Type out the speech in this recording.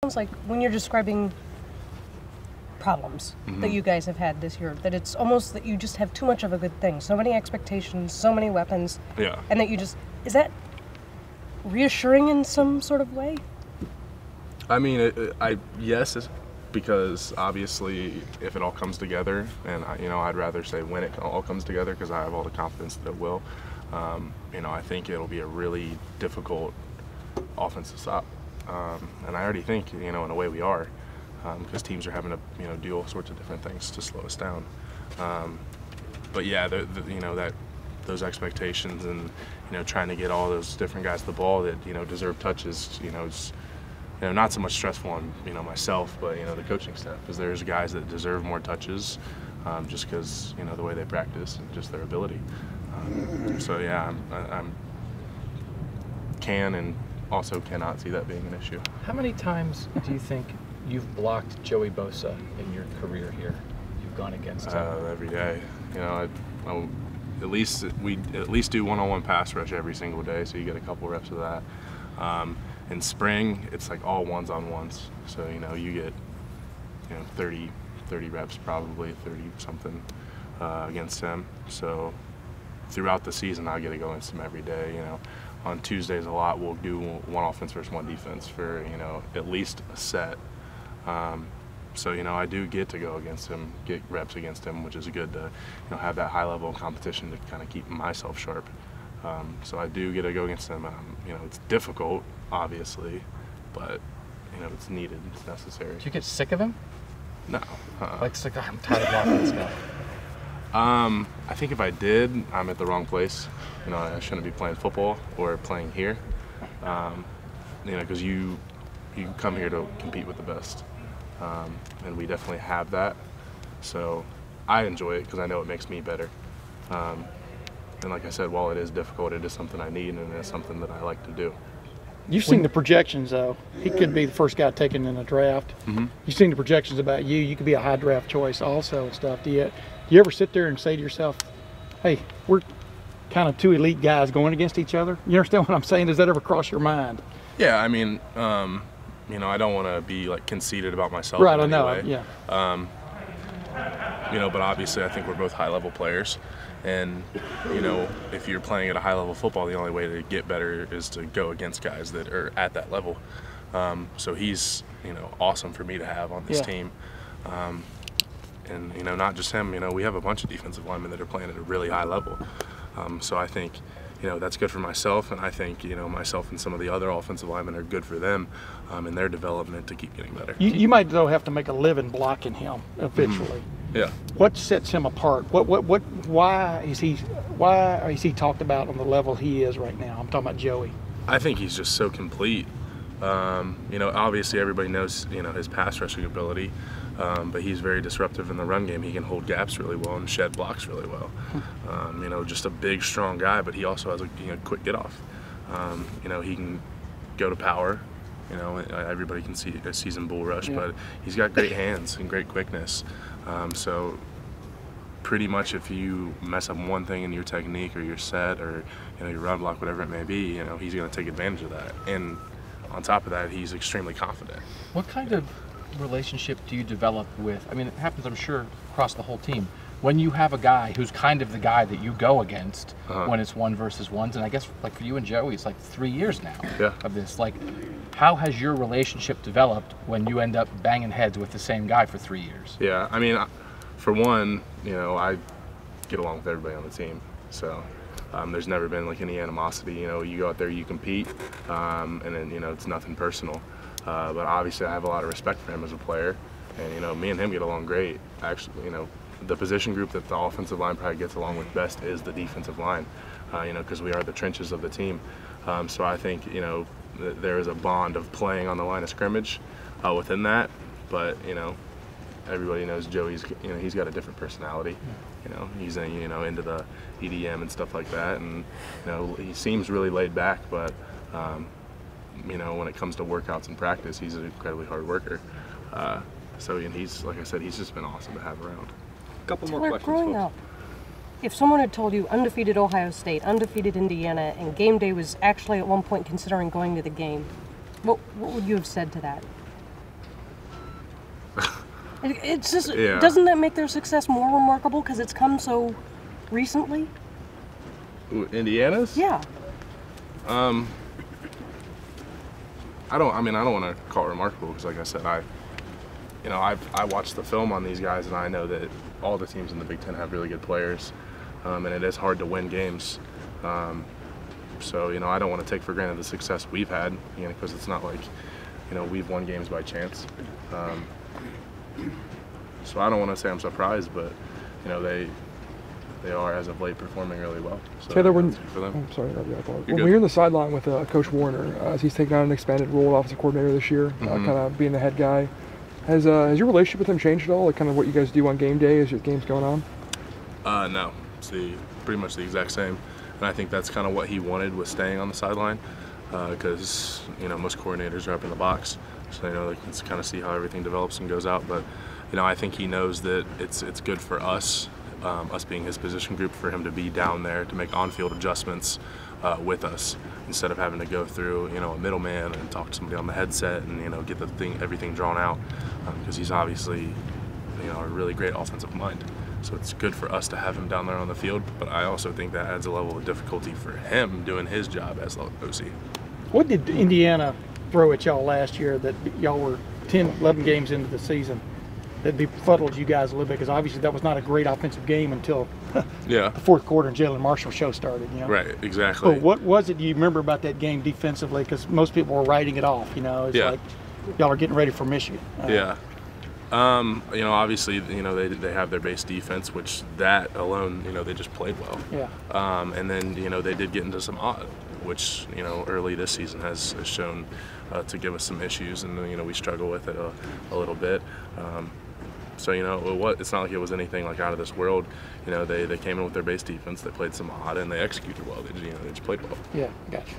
sounds like when you're describing problems that you guys have had this year, that it's almost that you just have too much of a good thing. So many expectations, so many weapons. Yeah. And that you just, is that reassuring in some sort of way? I mean, yes, because obviously if it all comes together, and I'd rather say when it all comes together because I have all the confidence that it will. I think it'll be a really difficult offense to stop. And I already think, in a way we are, because teams are having to, do all sorts of different things to slow us down. But yeah, those expectations and, trying to get all those different guys the ball that, deserve touches, it's, not so much stressful on, myself, but, the coaching staff, because there's guys that deserve more touches just because, the way they practice and just their ability. So yeah, I'm can and also cannot see that being an issue. How many times do you think you've blocked Joey Bosa in your career here? You've gone against him? Every day. At least we at least do one-on-one pass rush every single day, so you get a couple reps of that. In spring, it's like all ones-on-ones. So you get 30 reps probably, 30 something against him. So throughout the season, I get to go against him every day. On Tuesdays a lot, we'll do one offense versus one defense for at least a set. So I do get to go against him, get reps against him, which is good to have that high level of competition to kind of keep myself sharp. So I do get to go against him. It's difficult, obviously, but it's needed, it's necessary. Do you get sick of him? No. Like, I'm tired of blocking this guy. I think if I did, I'm at the wrong place. I shouldn't be playing football or playing here. Because you come here to compete with the best, and we definitely have that. So I enjoy it because I know it makes me better. And like I said, while it is difficult, it is something I need, and it's something that I like to do. You've seen the projections, though. He could be the first guy taken in a draft. You've seen the projections about you. You could be a high draft choice also and stuff. Do you ever sit there and say to yourself, hey, we're kind of two elite guys going against each other? You understand what I'm saying? Does that ever cross your mind? Yeah, I mean, I don't want to be like conceited about myself. Right, I know, yeah. But obviously I think we're both high-level players. And, if you're playing at a high-level football, the only way to get better is to go against guys that are at that level. So he's, awesome for me to have on this team. And, not just him, we have a bunch of defensive linemen that are playing at a really high level. So I think, that's good for myself, and I think, myself and some of the other offensive linemen are good for them in their development to keep getting better. You might, though, have to make a living blocking him eventually. Yeah. What sets him apart? Why is he talked about on the level he is right now? I'm talking about Joey. I think he's just so complete. Obviously everybody knows, his pass rushing ability, but he's very disruptive in the run game. He can hold gaps really well and shed blocks really well. Just a big, strong guy, but he also has a quick get off. He can go to power. Everybody can sees him bull rush, but he's got great hands and great quickness. So pretty much if you mess up one thing in your technique or your set or your run block, whatever it may be, he's going to take advantage of that. And on top of that, he's extremely confident. What kind of relationship do you develop with, it happens, I'm sure, across the whole team, when you have a guy who's kind of the guy that you go against when it's one versus ones, and I guess like for you and Joey, it's like 3 years now of this. Like, how has your relationship developed when you end up banging heads with the same guy for 3 years? Yeah, for one, I get along with everybody on the team, so there's never been like any animosity. You go out there, you compete, and then it's nothing personal. But obviously, I have a lot of respect for him as a player, and me and him get along great. Actually, the position group that the offensive line probably gets along with best is the defensive line, because we are the trenches of the team. So I think there is a bond of playing on the line of scrimmage within that, but everybody knows Joey's he's got a different personality. He's into the EDM and stuff like that, and he seems really laid back, but when it comes to workouts and practice, he's an incredibly hard worker. So he's, like I said, he's just been awesome to have around. A couple more questions, growing folks. up, if someone had told you undefeated Ohio State, undefeated Indiana, and game day was actually at one point considering going to the game, what would you have said to that? It's just, Yeah. doesn't that make their success more remarkable because it's come so recently? Ooh, Indiana's? Yeah. I don't want to call it remarkable because, like I said, I watched the film on these guys and I know that all the teams in the Big Ten have really good players, and it is hard to win games. So I don't want to take for granted the success we've had, because it's not like we've won games by chance. So I don't want to say I'm surprised, but they are as of late performing really well. So Taylor, that's good for them. I'm sorry, I apologize. You're When good. you're in the sideline with Coach Warner, as he's taking on an expanded role, offensive coordinator this year, kind of being the head guy, has your relationship with him changed at all? Like kind of what you guys do on game day as your game's going on? No, it's pretty much the exact same, and I think that's kind of what he wanted with staying on the sideline, because most coordinators are up in the box, so they can kind of see how everything develops and goes out. But I think he knows that it's good for us, us being his position group, for him to be down there to make on-field adjustments with us instead of having to go through a middleman and talk to somebody on the headset and get everything drawn out, because he's obviously a really great offensive mind. So it's good for us to have him down there on the field, but I also think that adds a level of difficulty for him doing his job as OC. What did Indiana throw at y'all last year that y'all were 10, 11 games into the season that befuddled you guys a little bit? Because obviously that was not a great offensive game until Yeah. the fourth quarter and Jalen Marshall show started. Right, exactly. But what was it you remember about that game defensively? Because most people were writing it off. It's Yeah. like y'all are getting ready for Michigan. Yeah. Obviously, they have their base defense, which that alone, they just played well. Yeah. And then, they did get into some odd, which, early this season has shown to give us some issues, and, we struggle with it a little bit. So, it's not like it was anything like out of this world. They came in with their base defense, they played some odd, and they executed well. They just played well. Yeah, gotcha.